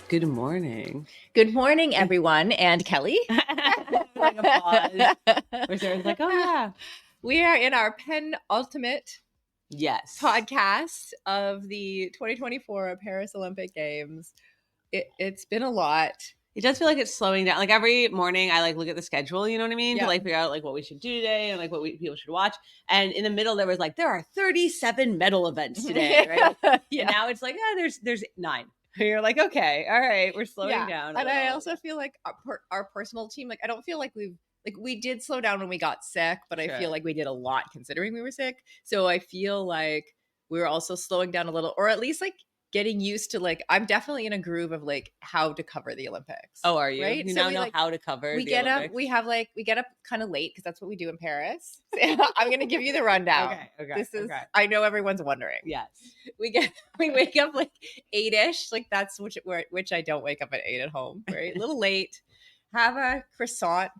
Good morning. Good morning, everyone, and Kelly. Like a pause. Where Sarah's like, oh, yeah. We are in our penultimate Yes. podcast of the 2024 Paris Olympic Games. It's been a lot. It does feel like it's slowing down. Like every morning I look at the schedule, you know what I mean? Yeah. To figure out what we should do today and what people should watch. And in the middle there was there are 37 medal events today, right? Yeah. And now it's there's 9. And you're like, okay, all right, we're slowing down. And I also feel like our personal team, I don't feel like we did slow down when we got sick, but I feel like we did a lot considering we were sick. So I feel like we were also slowing down a little, or at least getting used to I'm definitely in a groove of how to cover the Olympics. Oh, are you? Right? You now know how to cover the Olympics? We get up kind of late because that's what we do in Paris. I'm gonna give you the rundown. Okay. This is I know everyone's wondering. Yes. We wake up 8-ish. That's which I don't wake up at 8 at home. Right? A little late. Have a croissant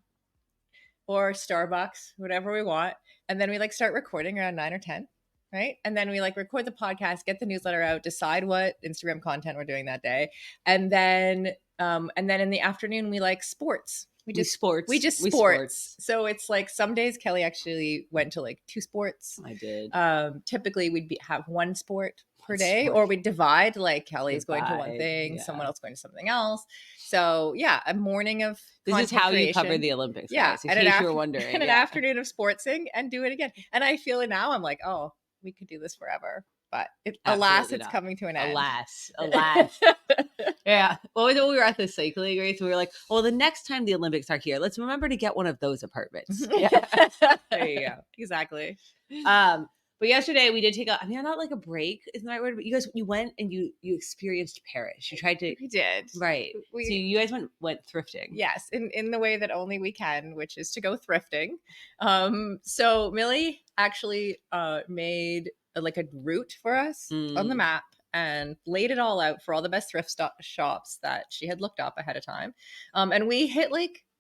or Starbucks, whatever we want. And then we start recording around 9 or 10. Right. And then we record the podcast, get the newsletter out, decide what Instagram content we're doing that day. And then in the afternoon, we sports. We just sports. So it's some days Kelly actually went to 2 sports. I did. Typically we'd have 1 sport per day, or we'd divide, Kelly's going to one thing, someone else going to something else. So yeah, a morning of this is how you cover the Olympics. Yeah. Guys, in case you were wondering. And an afternoon of sportsing and do it again. And I feel it now. I'm like, oh, we could do this forever, but alas, it's coming to an end. Alas. Yeah. Well, we were at the cycling race. We were like, well, the next time the Olympics are here, let's remember to get one of those apartments. Yeah. There you go. Exactly. But yesterday we did take not a break, isn't the right word, but you went and you experienced Paris. You tried to. We did. Right. So you guys went thrifting. Yes. In the way that only we can, which is to go thrifting. So Millie actually made a route for us on the map and laid it all out for all the best thrift shops that she had looked up ahead of time. And we hit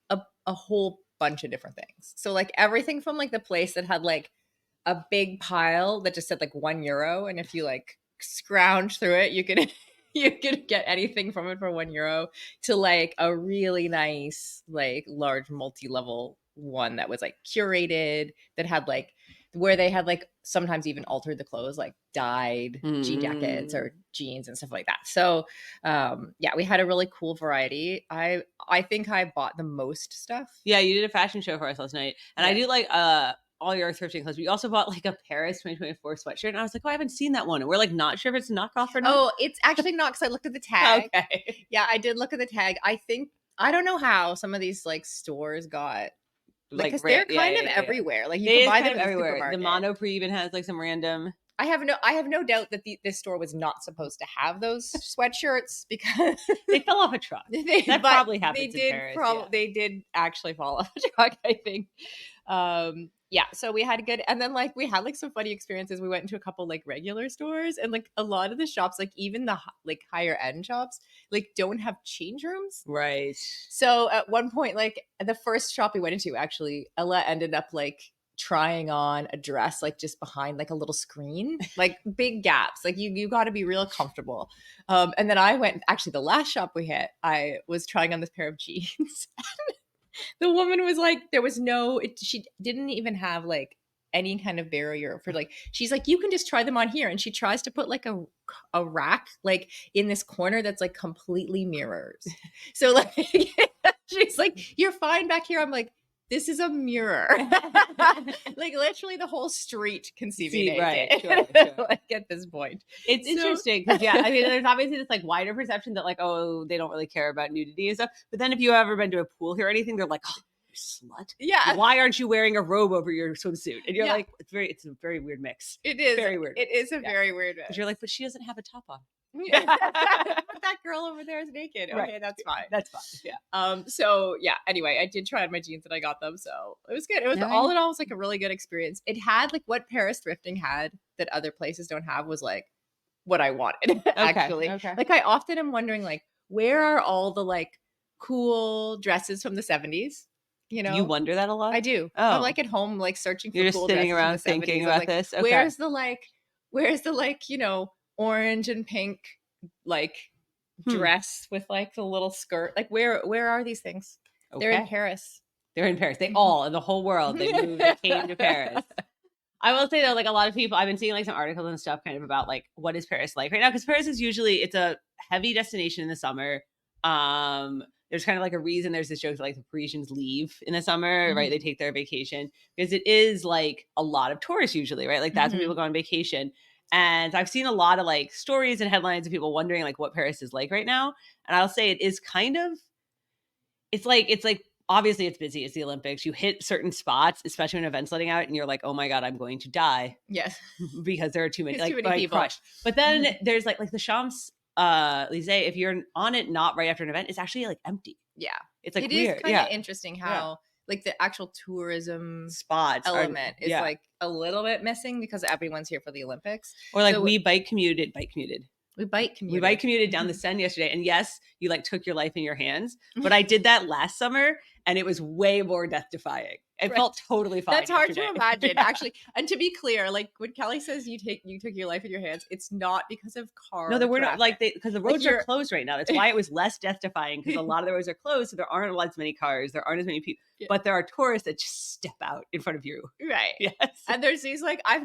a whole bunch of different things. So everything from the place that had a big pile that just said €1, and if you scrounge through it, you could get anything from it for €1, to a really nice large multi-level one that was curated, that had where they had sometimes even altered the clothes, dyed jean jackets or jeans and stuff like that. So yeah, we had a really cool variety. I think I bought the most stuff. Yeah, you did a fashion show for us last night, and I do all your thrifting clothes. We also bought a Paris 2024 sweatshirt, and I was like, oh, I haven't seen that one. And we're not sure if it's a knockoff or not. Oh, it's actually not, because I looked at the tag. Okay. Yeah, I did look at the tag. I don't know how some of these stores got, because they're kind of everywhere. You can buy them everywhere. The Monoprix even has some random. I have no doubt that this store was not supposed to have those sweatshirts, because they fell off a truck. That probably happens in Paris. They did actually fall off a truck, I think. Yeah, so we had and then we had some funny experiences. We went into a couple regular stores, and a lot of the shops, even the higher end shops, don't have change rooms. Right. So at one point, the first shop we went into, actually, Ella ended up trying on a dress just behind a little screen, big gaps. You got to be real comfortable. And then I went, actually the last shop we hit, I was trying on this pair of jeans. The woman was there was she didn't even have any kind of barrier for she's you can just try them on here, and she tries to put a rack in this corner that's completely mirrors. So she's you're fine back here. I'm this is a mirror. Literally the whole street can see me naked. Right, sure. At this point. It's interesting because, yeah, there's obviously this wider perception that oh, they don't really care about nudity and stuff. But then if you've ever been to a pool here or anything, they're oh, you slut. Yeah. Why aren't you wearing a robe over your swimsuit? And you're it's a very weird mix. It is. Very weird. It is a very weird mix. You're but she doesn't have a top on. But that girl over there is naked. Okay, right. That's fine. That's fine. Yeah. So yeah. Anyway, I did try on my jeans and I got them, so it was good. It was all in all, it was a really good experience. It had what Paris thrifting had that other places don't have, was what I wanted. Actually, okay. I often am wondering where are all the cool dresses from the 70s? You wonder that a lot. I do. Oh. I'm at home searching for. You're just cool sitting dresses around from the 70s. thinking about this. Okay. Where's the orange and pink dress with like the little skirt. Like where are these things? Okay. They're in Paris. They're in Paris. They all, in the whole world, they moved, they came to Paris. I will say though, like a lot of people, I've been seeing like some articles and stuff kind of about like what is Paris like right now, because Paris is usually, it's a heavy destination in the summer. There's kind of like a reason there's this joke that like the Parisians leave in the summer, right? They take their vacation because it is like a lot of tourists usually, right? Like that's when people go on vacation. And I've seen a lot of like stories and headlines of people wondering like what Paris is like right now. And I'll say it is kind of, it's like obviously it's busy. It's the Olympics. You hit certain spots, especially when events letting out, and you're like, oh my God, I'm going to die. Yes. Because there are too many, like, too many people. Crushed. But then there's like the Champs-Élysées, if you're on it not right after an event, it's actually like empty. Yeah. It's like it weird. Is kind of interesting how like the actual tourism spots element is like a little bit missing because everyone's here for the Olympics. Or like we bike commuted We bike commuted down the Seine yesterday. And yes, you like took your life in your hands. But I did that last summer and it was way more death defying. It felt totally fine. That's hard to imagine, actually. And to be clear, like when Kelly says you took your life in your hands, it's not because of car. No, there were not like because the roads are closed right now. That's why it was less death defying, because a lot of the roads are closed, so there aren't as many cars, there aren't as many people. But there are tourists that just step out in front of you. Right. Yes. And there's these like I've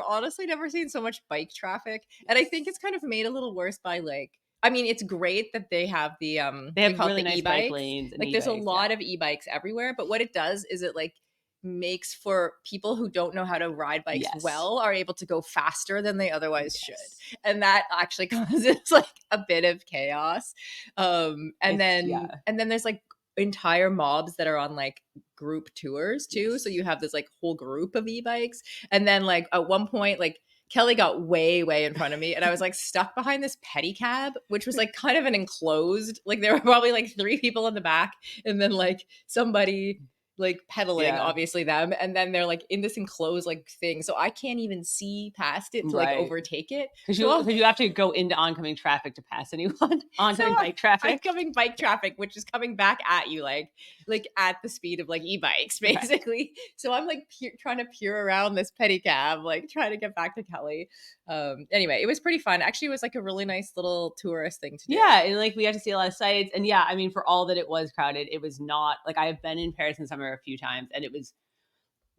honestly never seen so much bike traffic. And I think it's kind of made a little worse by like, I mean, it's great that they have the they have really nice bike lanes. Like there's a lot of e-bikes everywhere, but what it does is it like makes for people who don't know how to ride bikes well are able to go faster than they otherwise should. And that actually causes like a bit of chaos. And then there's like entire mobs that are on like group tours too. So you have this like whole group of e-bikes. And then like at one point, like Kelly got way in front of me and I was like stuck behind this pedicab, which was like kind of an enclosed, like there were probably like 3 people in the back and then like somebody like pedaling, obviously them. And then they're like in this enclosed like thing. So I can't even see past it to like overtake it. Because you have to go into oncoming traffic to pass anyone. Oncoming bike traffic. Oncoming bike traffic, which is coming back at you like at the speed of like e-bikes basically. Right. So I'm like trying to peer around this pedicab, like trying to get back to Kelly. Anyway, it was pretty fun. Actually, it was like a really nice little tourist thing to do. Yeah. And like we got to see a lot of sights. And I mean, for all that it was crowded, it was not like I have been in Paris in summer a few times and it was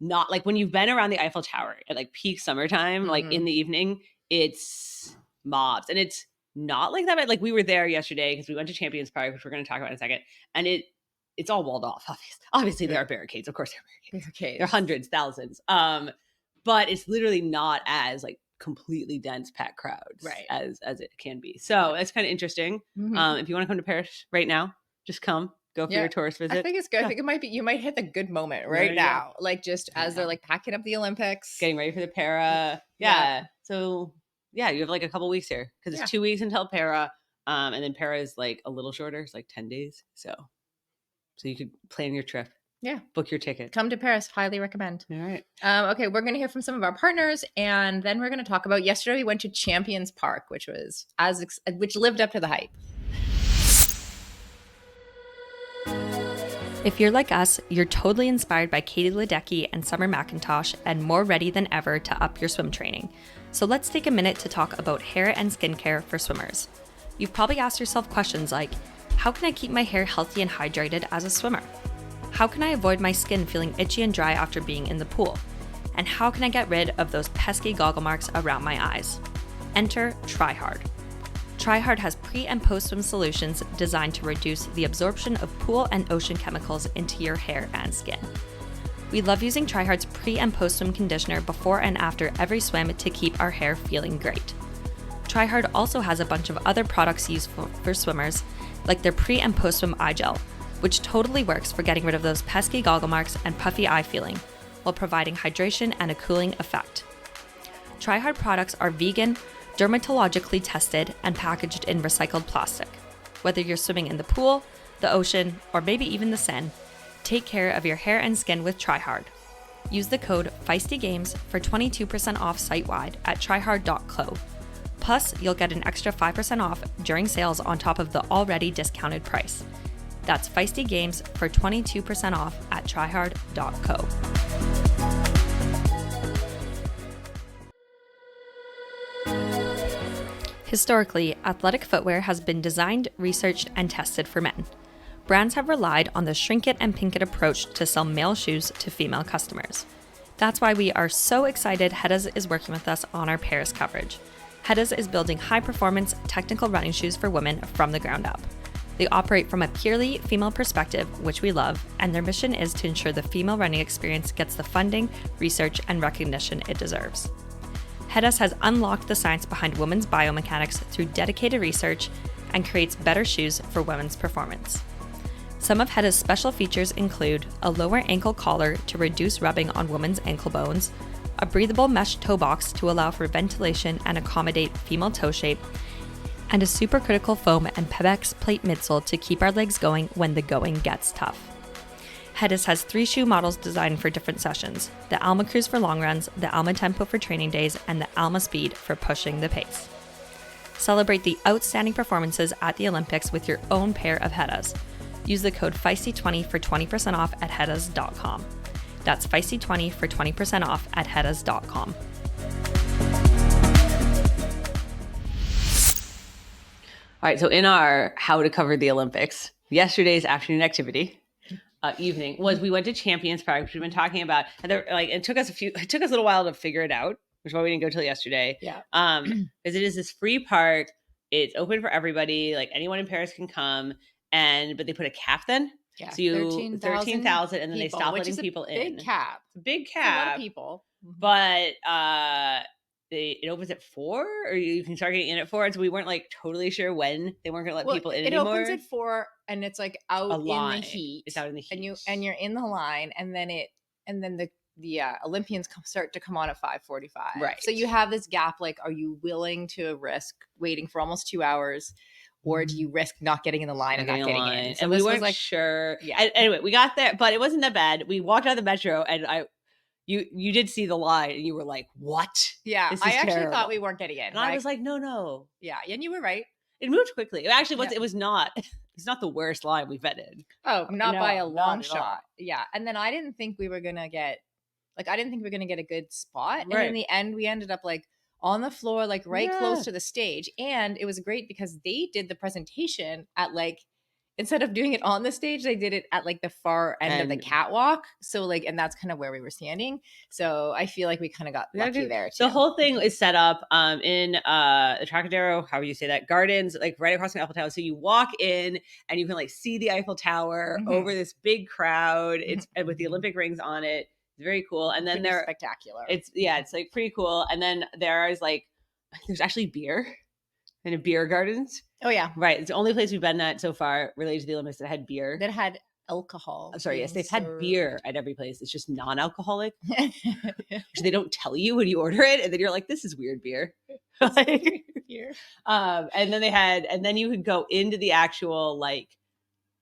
not like when you've been around the Eiffel Tower at like peak summertime, like in the evening, it's mobs and it's not like that. But like we were there yesterday because we went to Champions Park, which we're going to talk about in a second. And it's all walled off. Obviously there are barricades. Of course there are barricades. There are hundreds, thousands. But it's literally not as like completely dense packed crowds as it can be. So that's kind of interesting. If you want to come to Paris right now, just come. Go for your tourist visit. I think it's good. I think it might be, you might hit the good moment right now. Like just as they're like packing up the Olympics. Getting ready for the Para. Yeah. So you have like a couple weeks here because it's 2 weeks until Para. And then Para is like a little shorter. It's like 10 days. So you could plan your trip. Yeah. Book your ticket. Come to Paris. Highly recommend. All right. Okay. We're going to hear from some of our partners and then we're going to talk about yesterday we went to Champions Park, which was which lived up to the hype. If you're like us, you're totally inspired by Katie Ledecky and Summer McIntosh and more ready than ever to up your swim training. So let's take a minute to talk about hair and skincare for swimmers. You've probably asked yourself questions like, how can I keep my hair healthy and hydrated as a swimmer? How can I avoid my skin feeling itchy and dry after being in the pool? And how can I get rid of those pesky goggle marks around my eyes? Enter TryHard. TryHard has pre- and post-swim solutions designed to reduce the absorption of pool and ocean chemicals into your hair and skin. We love using TryHard's pre- and post-swim conditioner before and after every swim to keep our hair feeling great. TryHard also has a bunch of other products useful for swimmers, like their pre- and post-swim eye gel, which totally works for getting rid of those pesky goggle marks and puffy eye feeling, while providing hydration and a cooling effect. TryHard products are vegan, dermatologically tested, and packaged in recycled plastic. Whether you're swimming in the pool, the ocean, or maybe even the Seine, take care of your hair and skin with TryHard. Use the code FEISTYGAMES for 22% off site-wide at tryhard.co. Plus, you'll get an extra 5% off during sales on top of the already discounted price. That's Feisty Games for 22% off at tryhard.co. Historically, athletic footwear has been designed, researched, and tested for men. Brands have relied on the shrink it and pink it approach to sell male shoes to female customers. That's why we are so excited Hedas is working with us on our Paris coverage. Hedas is building high-performance, technical running shoes for women from the ground up. They operate from a purely female perspective, which we love, and their mission is to ensure the female running experience gets the funding, research, and recognition it deserves. Hedas has unlocked the science behind women's biomechanics through dedicated research and creates better shoes for women's performance. Some of Heda's special features include a lower ankle collar to reduce rubbing on women's ankle bones, a breathable mesh toe box to allow for ventilation and accommodate female toe shape, and a supercritical foam and Pebex plate midsole to keep our legs going when the going gets tough. Hedas has 3 shoe models designed for different sessions: the Alma Cruise for long runs, the Alma Tempo for training days, and the Alma Speed for pushing the pace. Celebrate the outstanding performances at the Olympics with your own pair of Hedas. Use the code Feisty20 for 20% off at hedas.com. That's Feisty20 for 20% off at hedas.com. All right, so in our how to cover the Olympics, yesterday's afternoon activity, evening, was we went to Champions Park, which we've been talking about, and it took us a little while to figure it out, which is why we didn't go till yesterday. Yeah. Because it is this free park, it's open for everybody, like anyone in Paris can come, but they put a cap then. Yeah. So 13,000, and then they stop letting people in. Big cap. It's a big It's a lot cap. of people. But it opens at 4, or you can start getting in at 4. And so we weren't like totally sure when they weren't going to let people in anymore. It opens at 4, and it's like out in the heat. It's out in the heat, and you're in the line, and then the Olympians start to come on at 5:45. Right. So you have this gap. Like, are you willing to risk waiting for almost 2 hours, or do you risk not getting in the line and not getting in? So and we weren't sure. Yeah. Anyway, we got there, but it wasn't that bad. We walked out of the metro, and you did see the line, and you were like, "What?" Yeah, I actually terrible. thought we weren't getting in. And I was like, "No." Yeah, and you were right. It moved quickly. It actually was. It was not. It's not the worst line we've been in. Oh, not by a long shot. All. Yeah, and then I didn't think we were gonna get a good spot. And in the end, we ended up like on the floor, like close to the stage. And it was great because they did the presentation at like, instead of doing it on the stage, they did it at like the far end of the catwalk. So like, and that's kind of where we were standing. So I feel like we kind of got lucky there too. The whole thing is set up in the Trocadero, however you say that, gardens, like right across from the Eiffel Tower. So you walk in and you can like see the Eiffel Tower over this big crowd. It's with the Olympic rings on it. It's very cool. And then they're spectacular. It's like pretty cool. And then there's actually beer in a beer gardens. Oh yeah. Right. It's the only place we've been at so far related to the Olympics that had beer. That had alcohol. I'm sorry, yes, they've had beer at every place. It's just non-alcoholic. Which they don't tell you when you order it, and then you're like, this is weird beer. Like, beer. And then you could go into the actual like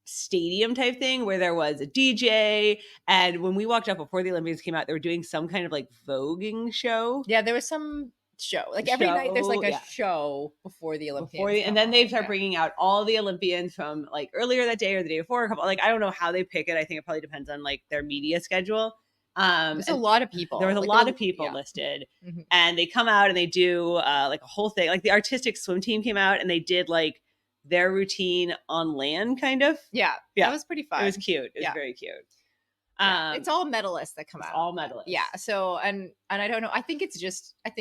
stadium type thing where there was a DJ, and when we walked up before the Olympics came out, they were doing some kind of like voguing show. Yeah, there was some show. Like every night there's like a show before the Olympians. And then they start bringing out all the Olympians from like earlier that day or the day before. Like I don't know how they pick it. I think it probably depends on like their media schedule. There's a lot of people. There was a lot of people listed, and they come out and they do like a whole thing. Like the artistic swim team came out and they did like their routine on land, kind of. Yeah, that was pretty fun. It was cute. It was very cute. It's all medalists that come out. All medalists. Yeah. So and I don't know. I think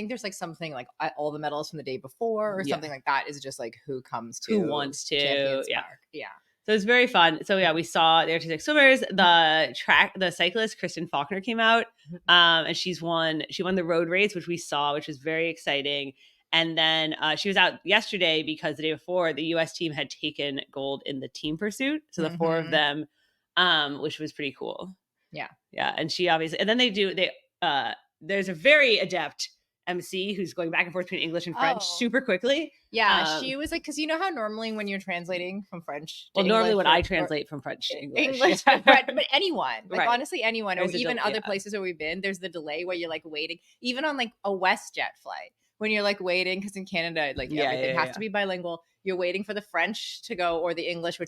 there's like something like all the medals from the day before or something like that is just like who comes to, who wants to. Champions Park. Yeah. So it's very fun. So yeah, we saw the artistic swimmers, the cyclist Kristen Faulkner came out, and she won the road race, which we saw, which was very exciting. And then she was out yesterday because the day before the U.S. team had taken gold in the team pursuit. So the 4 of them, which was pretty cool. Yeah. Yeah. And she obviously, and then there's a very adept MC who's going back and forth between English and French super quickly. Yeah. She was like, because you know how normally when you're translating from French to normally English when I translate from French to English. but anyone, like honestly, anyone, or even other places where we've been, there's the delay where you're like waiting, even on like a WestJet flight. When you're like waiting, because in Canada, like everything has to be bilingual. You're waiting for the French to go or the English,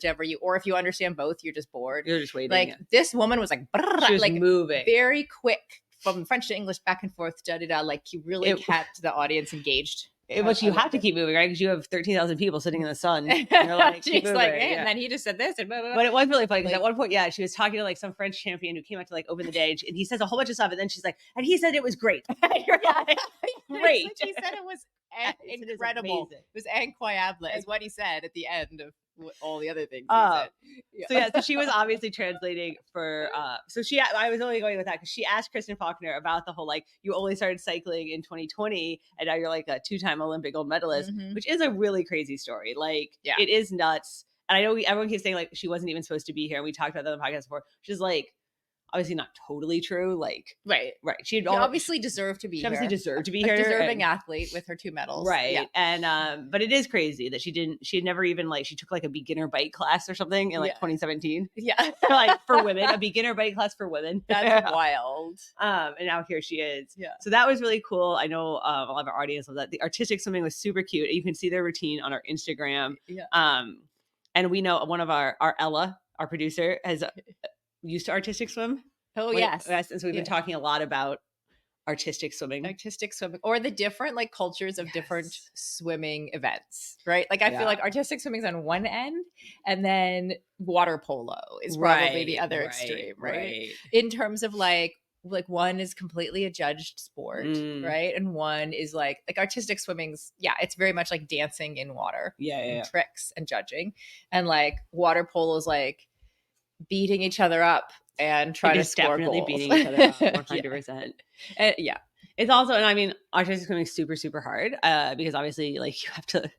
or if you understand both, you're just bored. You're just waiting. Like this woman was like, she was like moving very quick from French to English, back and forth, like you really kept the audience engaged. But you I have loved to it. keep moving, right? Because you have 13,000 people sitting in the sun. And you're like, keep She's like, moving, "Eh," yeah. and then he just said this and blah, blah, blah. But it was really funny because Like- at one point, she was talking to like some French champion who came out to like open the day, and he says a whole bunch of stuff, and then she's like, and he said it was great. You're like, great. It's like he said it was He said it was incredible. amazing. It was incroyable is what he said at the end of all the other things he Oh. said. So she was obviously translating for I was only going with that because she asked Kristen Faulkner about the whole like you only started cycling in 2020 and now you're like a 2-time Olympic gold medalist, Mhm. which is a really crazy story. Like Yeah. it is nuts. And I know everyone keeps saying like she wasn't even supposed to be here, and we talked about that on the podcast before, which is like obviously not totally true. Like right. She obviously deserved to be she obviously here. deserved to be A here. deserving athlete with her 2 medals. Right. Yeah. And but it is crazy that she had never even like she took like a beginner bike class or something in like 2017. Yeah. Like for women, a beginner bike class for women. That's wild. And now here she is. Yeah. So that was really cool. I know a lot of our audience loves that. The artistic swimming was super cute. You can see their routine on our Instagram. Yeah. And we know one of our Ella, our producer, has used to artistic swim. Oh, yes. And so we've been talking a lot about artistic swimming. Or the different like cultures of different swimming events, right? Like I feel like artistic swimming's on one end, and then water polo is probably the other extreme, right? In terms of like one is completely a judged sport, right? And one is like artistic swimming's it's very much like dancing in water, and tricks and judging, and like water polo is like beating each other up and trying to score definitely goals. beating each other up 100%. Yeah. It's also, and I mean, artistic swimming is super, super hard because obviously, like, you have to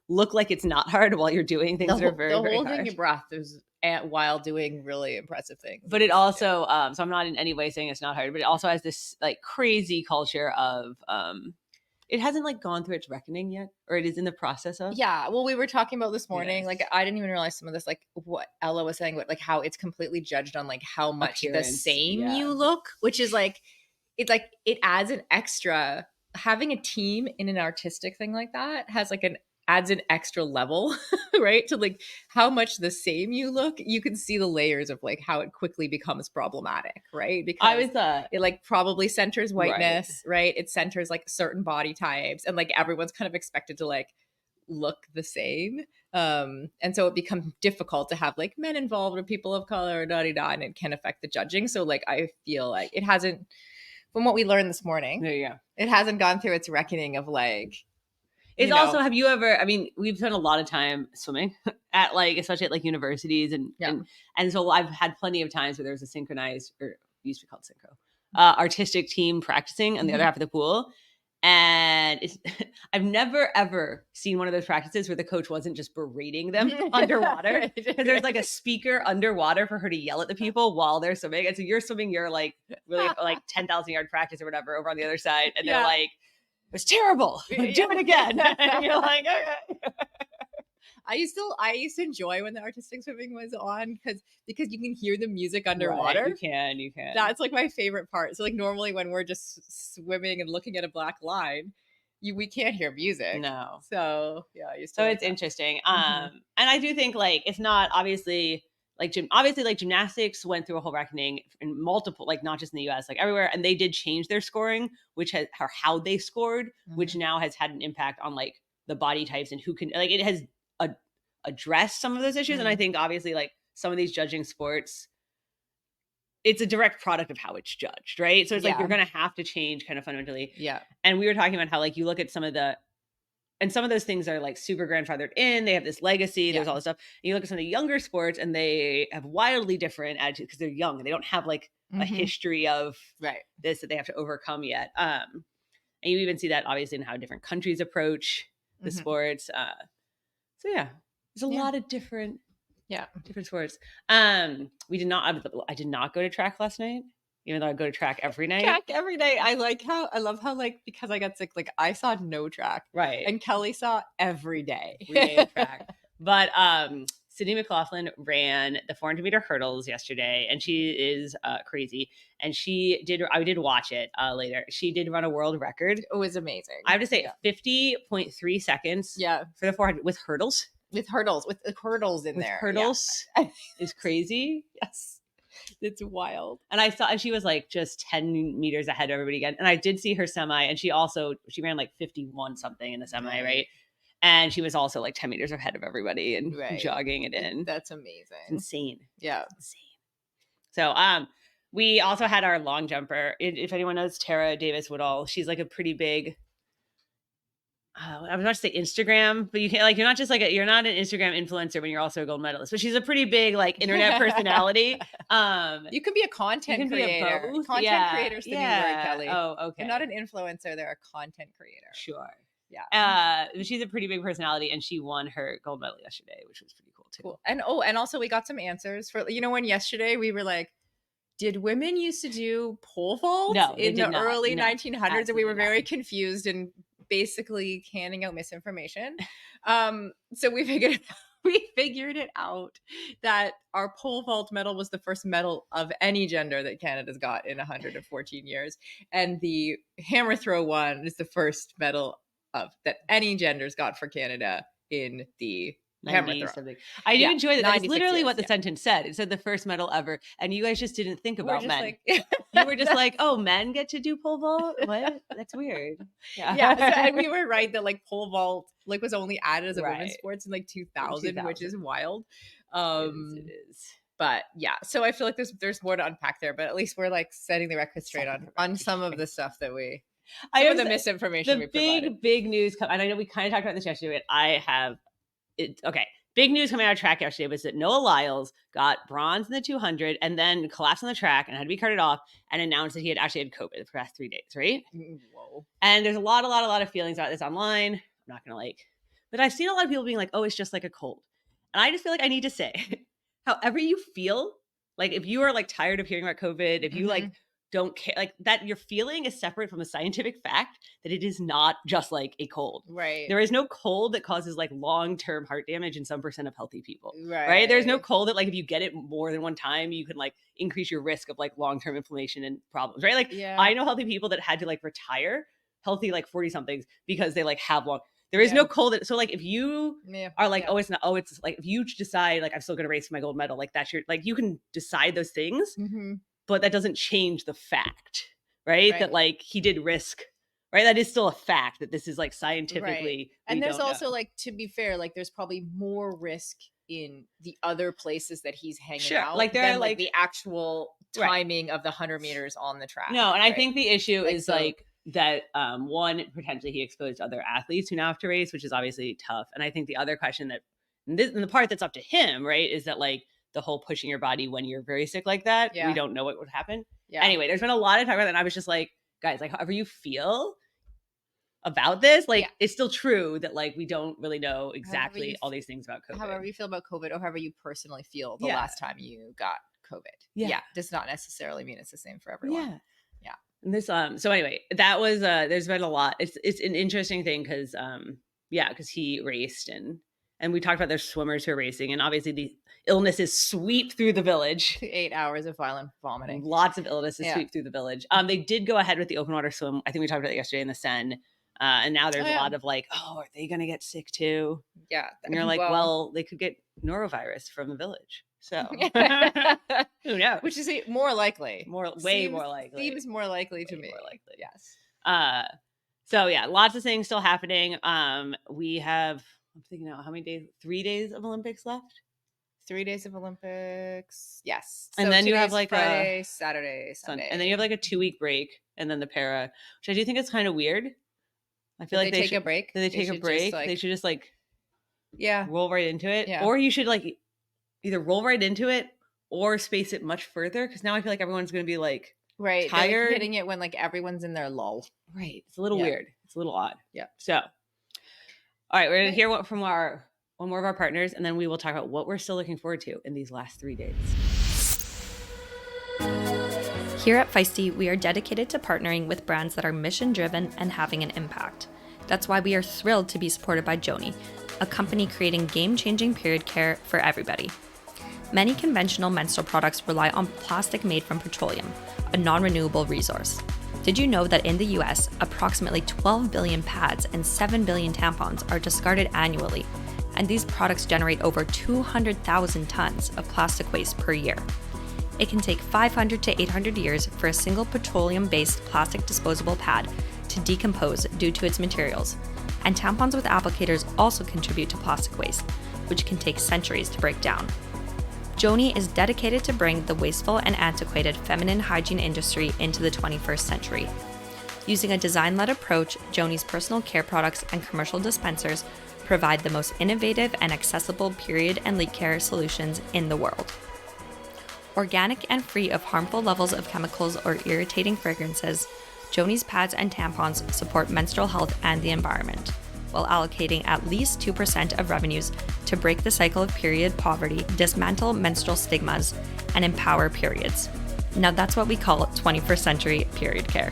look like it's not hard while you're doing things that are very, very hard. Holding your breath is while doing really impressive things. But it also, so I'm not in any way saying it's not hard, but it also has this like crazy culture of, it hasn't like gone through its reckoning yet, or it is in the process of. Yeah. Well, we were talking about this morning, like I didn't even realize some of this, like what Ella was saying, like how it's completely judged on like how much Appearance, the same you look, which is like, it's like it adds an extra, having a team in an artistic thing like that has like adds an extra level, right? To like how much the same you look, you can see the layers of like how it quickly becomes problematic, right? Because it like probably centers whiteness, right? It centers like certain body types, and like everyone's kind of expected to like look the same. And so it becomes difficult to have like men involved or people of color, and it can affect the judging. So like I feel like it hasn't, from what we learned this morning, it hasn't gone through its reckoning of like, it's also, have you ever, I mean, we've spent a lot of time swimming at like, especially at like universities and so I've had plenty of times where there's a synchronized, or it used to be called synchro, artistic team practicing on the other half of the pool. And I've never ever seen one of those practices where the coach wasn't just berating them underwater, because there's like a speaker underwater for her to yell at the people while they're swimming. And so you're swimming your like really like 10,000 yard practice or whatever over on the other side, and they're like, "It was terrible. Do it again." And you're like, "Okay." I used to enjoy when the artistic swimming was on because you can hear the music underwater. Right, you can. That's like my favorite part. So like normally when we're just swimming and looking at a black line, we can't hear music. No. So yeah, I used to. So it's interesting. And I do think like it's not obviously like gymnastics went through a whole reckoning in multiple, like not just in the US, like everywhere, and they did change their scoring, which has or how they scored, which now has had an impact on like the body types and who can, like, it has addressed some of those issues. And I think obviously like some of these judging sports, it's a direct product of how it's judged, right? So it's like you're gonna have to change kind of fundamentally. Yeah. And we were talking about how like you look at some of those things are like super grandfathered in. They have this legacy. There's all this stuff. And you look at some of the younger sports and they have wildly different attitudes because they're young and they don't have like a history of this that they have to overcome yet. And you even see that obviously in how different countries approach the sports. So yeah, there's a lot of different sports. I did not go to track last night, even though I go to track every night. Track every day. I love how like, because I got sick, like I saw no track. Right. And Kelly saw every day. Every day of track. But Sydney McLaughlin ran the 400-meter hurdles yesterday, and she is crazy. And I did watch it later. She did run a world record. It was amazing. I have to say 50.3 seconds for the 400 with hurdles. With hurdles in there. Hurdles is crazy. Yes. It's wild. And I saw, and she was like just 10 meters ahead of everybody again. And I did see her semi, and she ran like 51 something in the semi, right? And she was also like 10 meters ahead of everybody and jogging it in. That's amazing. It's insane. Yeah. It's insane. So we also had our long jumper. If anyone knows Tara Davis Woodall, she's like a pretty big, I was about to say Instagram, but you can't, like, you're not just like you're not an Instagram influencer when you're also a gold medalist. But she's a pretty big like internet personality. You can be a content creator. Content creator's the new word, Kelly. Oh, okay. You're not an influencer; they're a content creator. Sure. Yeah. She's a pretty big personality, and she won her gold medal yesterday, which was pretty cool too. Cool. And also we got some answers for, when yesterday we were like, did women used to do pole vault in the early 1900s? And we were very confused and basically handing out misinformation. So we figured it out that our pole vault medal was the first medal of any gender that Canada's got in 114 years. And the hammer throw one is the first medal that any gender's got for Canada in the hammer throw. Something. I do enjoy that. That's literally what the sentence said. It said the first medal ever. And you guys just didn't think about men. Like, you were just like, oh, men get to do pole vault? What? That's weird. Yeah. And we were right that like pole vault like was only added as a women's sports in like 2000, which is wild. It is. But yeah, so I feel like there's more to unpack there, but at least we're like setting the record straight on some of the stuff that some of the misinformation we provided. Big news, and I know we kind of talked about this yesterday, but big news coming out of track yesterday was that Noah Lyles got bronze in the 200 and then collapsed on the track and had to be carted off and announced that he had actually had COVID the past 3 days, right? Whoa. And there's a lot of feelings about this online. I'm not going to but I've seen a lot of people being like, oh, it's just like a cold. And I just feel like I need to say, however you feel, like if you are like tired of hearing about COVID, if you like don't care, like that your feeling is separate from the scientific fact that it is not just like a cold. Right. There is no cold that causes like long-term heart damage in some percent of healthy people. Right. There's no cold that like if you get it more than one time, you can like increase your risk of like long-term inflammation and problems. Right. Like I know healthy people that had to like retire, healthy like 40 somethings because they like have long. There is no cold. So like if you are like, oh, it's not, oh, it's like if you decide like I'm still going to race for my gold medal, like that's your, like you can decide those things. But that doesn't change the fact, right? That like he did risk, right? That is still a fact that this is like scientifically. And there's also like, to be fair, like there's probably more risk in the other places that he's hanging out. Like there than, are like the actual timing of the 100 meters on the track. No, and I think the issue is like that one, potentially he exposed other athletes who now have to race, which is obviously tough. And I think the other question that, and the part that's up to him, right, is that like, the whole pushing your body when you're very sick like that. We don't know what would happen. Anyway, there's been a lot of talk about that. And I was just like, guys, like however you feel about this, like it's still true that like we don't really know exactly all these things about COVID. However you feel about COVID or however you personally feel the last time you got COVID. Does not necessarily mean it's the same for everyone. Yeah. And this so anyway, that was there's been a lot. It's an interesting thing because because he raced and we talked about there's swimmers who are racing, and obviously the illnesses sweep through the village. 8 hours of violent vomiting. Lots of illnesses sweep through the village. They did go ahead with the open water swim. I think we talked about it yesterday in the Seine. And now there's a lot of like, oh, are they going to get sick too? Yeah. And you're like, well, they could get norovirus from the village. So who knows? Which is way more likely. Seems more likely to me. More likely. Yes. So yeah, lots of things still happening. We have, I'm thinking now, how many days? 3 days of Olympics left? 3 days of Olympics. Yes. And then you have like Friday, Saturday, Sunday. And then you have like a 2-week break and then the para, which I do think is kind of weird. I feel like they take a break. They take a break. They should just like roll right into it. Yeah. Or you should like either roll right into it or space it much further, because now I feel like everyone's going to be like tired. They're like hitting it when like everyone's in their lull. Right. It's a little weird. It's a little odd. Yeah. So, all right, we're going to hear from one more of our partners, and then we will talk about what we're still looking forward to in these last 3 days. Here at Feisty, we are dedicated to partnering with brands that are mission-driven and having an impact. That's why we are thrilled to be supported by Joni, a company creating game-changing period care for everybody. Many conventional menstrual products rely on plastic made from petroleum, a non-renewable resource. Did you know that in the US, approximately 12 billion pads and 7 billion tampons are discarded annually, and these products generate over 200,000 tons of plastic waste per year? It can take 500 to 800 years for a single petroleum-based plastic disposable pad to decompose due to its materials. And tampons with applicators also contribute to plastic waste, which can take centuries to break down. Joni is dedicated to bring the wasteful and antiquated feminine hygiene industry into the 21st century. Using a design-led approach, Joni's personal care products and commercial dispensers provide the most innovative and accessible period and leak care solutions in the world. Organic and free of harmful levels of chemicals or irritating fragrances, Joni's pads and tampons support menstrual health and the environment, while allocating at least 2% of revenues to break the cycle of period poverty, dismantle menstrual stigmas, and empower periods. Now that's what we call 21st century period care.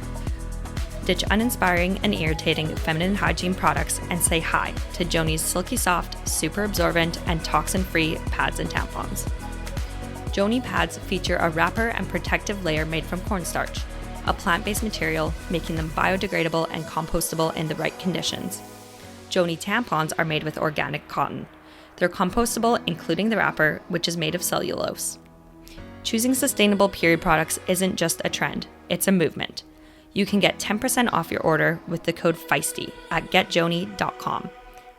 Ditch uninspiring and irritating feminine hygiene products and say hi to Joni's silky soft, super absorbent, and toxin-free pads and tampons. Joni pads feature a wrapper and protective layer made from cornstarch, a plant-based material, making them biodegradable and compostable in the right conditions. Joni tampons are made with organic cotton. They're compostable, including the wrapper, which is made of cellulose. Choosing sustainable period products isn't just a trend, it's a movement. You can get 10% off your order with the code Feisty at getjoni.com.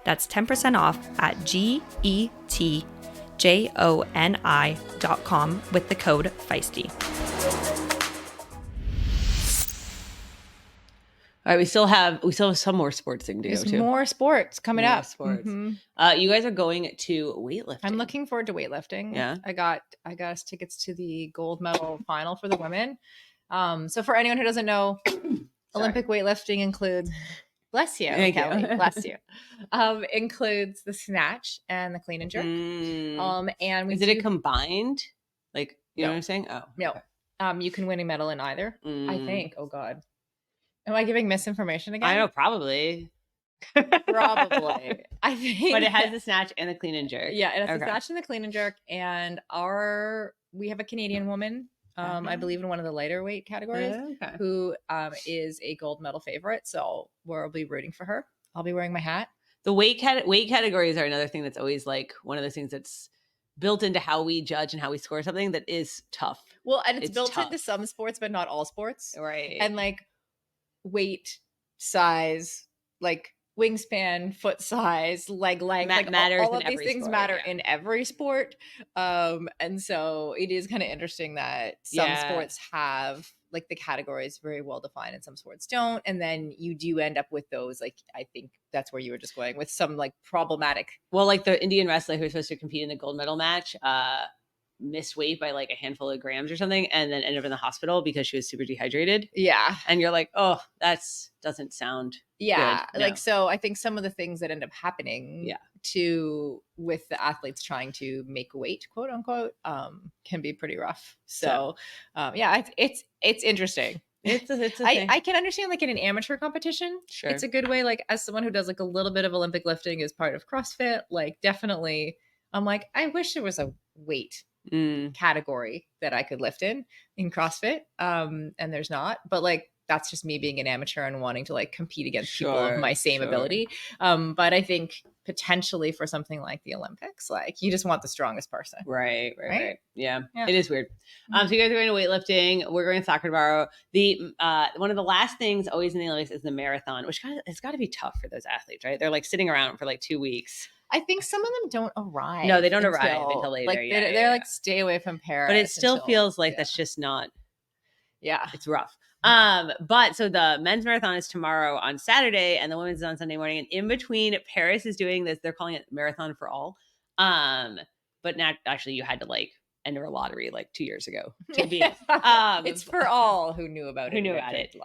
That's 10% off at GETJONI.com with the code Feisty. All right, we still have some more sports thing to There's go to. more sports coming More up. sports. Mhm. You guys are going to weightlifting. I'm looking forward to weightlifting. Yeah. I got us tickets to the gold medal final for the women. So for anyone who doesn't know, Olympic weightlifting includes, bless you, Thank Kelly, you. bless you, includes the snatch and the clean and jerk. And we Is it a combined? Like, you know what I'm saying? Oh, no. okay. You can win a medal in either. I Mm. think. Oh God, am I giving misinformation again? I know, probably. Probably. I think. But it has the snatch and the clean and jerk. Yeah, it has the Okay. snatch and the clean and jerk. And we have a Canadian woman, I believe in one of the lighter weight categories, Okay. who is a gold medal favorite. So we'll be rooting for her. I'll be wearing my hat. The weight categories are another thing that's always like one of those things that's built into how we judge and how we score something that is tough. Well, and it's built tough. into some sports, but not all sports. Right. And like weight, size, like wingspan, foot size, leg length, like matters all in of these every things sport, matter yeah. in every sport. And so it is kind of interesting that some sports have like the categories very well defined and some sports don't. And then you do end up with those, like, I think that's where you were just going with some like problematic. Well, like the Indian wrestler who was supposed to compete in the gold medal match, missed weight by like a handful of grams or something, and then ended up in the hospital because she was super dehydrated. Yeah. And you're like, oh, that's doesn't sound good. Like, No. so I think some of the things that end up happening with the athletes trying to make weight, quote unquote, can be pretty rough. So it's interesting. It's a thing. I can understand like in an amateur competition, Sure. it's a good way, like as someone who does like a little bit of Olympic lifting as part of CrossFit, like definitely I'm like, I wish there was a weight category that I could lift in CrossFit. And there's not, but like, that's just me being an amateur and wanting to like compete against people of my same ability. But I think potentially for something like the Olympics, like you just want the strongest person. Right. Yeah. Yeah. It is weird. So you guys are going to weightlifting. We're going to soccer tomorrow. The one of the last things always in the Olympics is the marathon, which it's got to be tough for those athletes, right? They're like sitting around for like 2 weeks. I think some of them don't arrive. No, they don't arrive until later. Like they're like stay away from Paris. But it still feels like that's just not. Yeah, it's rough. But so the men's marathon is tomorrow on Saturday, and the women's is on Sunday morning. And in between, Paris is doing this. They're calling it Marathon for All. But not actually, you had to like enter a lottery like 2 years ago to be. It's for all who knew about it. Who knew about it?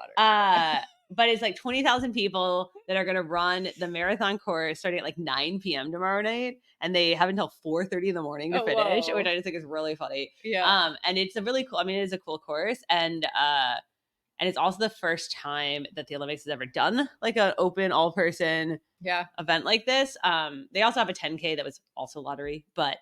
But it's like 20,000 people that are going to run the marathon course starting at like 9 p.m. tomorrow night. And they have until 4:30 in the morning to finish, which I just think is really funny. Yeah. And it's a really cool, it is a cool course. And it's also the first time that the Olympics has ever done like an open all person event like this. They also have a 10K that was also lottery, but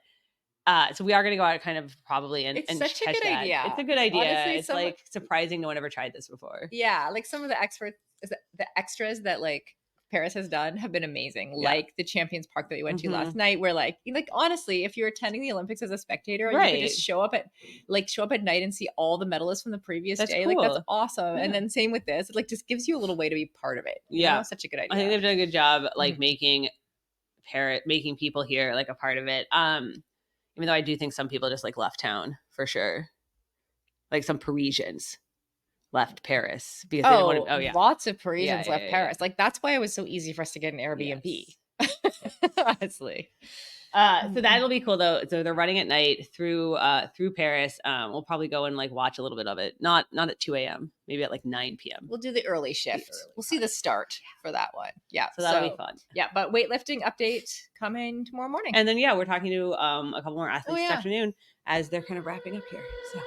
so we are going to go out kind of probably and such a good idea. It's a good idea. Honestly, it's like surprising no one ever tried this before. Yeah, like some of the extras that like Paris has done have been amazing. Yeah. Like the Champions Park that we went to last Mhm. night, where like honestly, if you're attending the Olympics as a spectator, you could Right. just show up at night and see all the medalists from the previous That's day. Like that's cool. awesome. Yeah. And then same with this, it like just gives you a little way to be part of it. You Yeah. know? Such a good idea. I think they've done a good job like Mhm. making people here like a part of it. Even though I do think some people just like left town for sure. Like some Parisians left Paris because they didn't want to. Oh yeah. Lots of Parisians Yeah, left yeah, yeah. Paris. Like that's why it was so easy for us to get an Airbnb. Yes. Honestly. So that'll be cool though. So they're running at night through Paris. We'll probably go and like watch a little bit of it. Not at 2 a.m. Maybe at like 9 p.m. We'll do the early shift. We'll see the start for that one. Yeah. So that'll be fun. Yeah, but weightlifting update coming tomorrow morning. And then we're talking to a couple more athletes this yeah. afternoon as they're kind of wrapping up here. So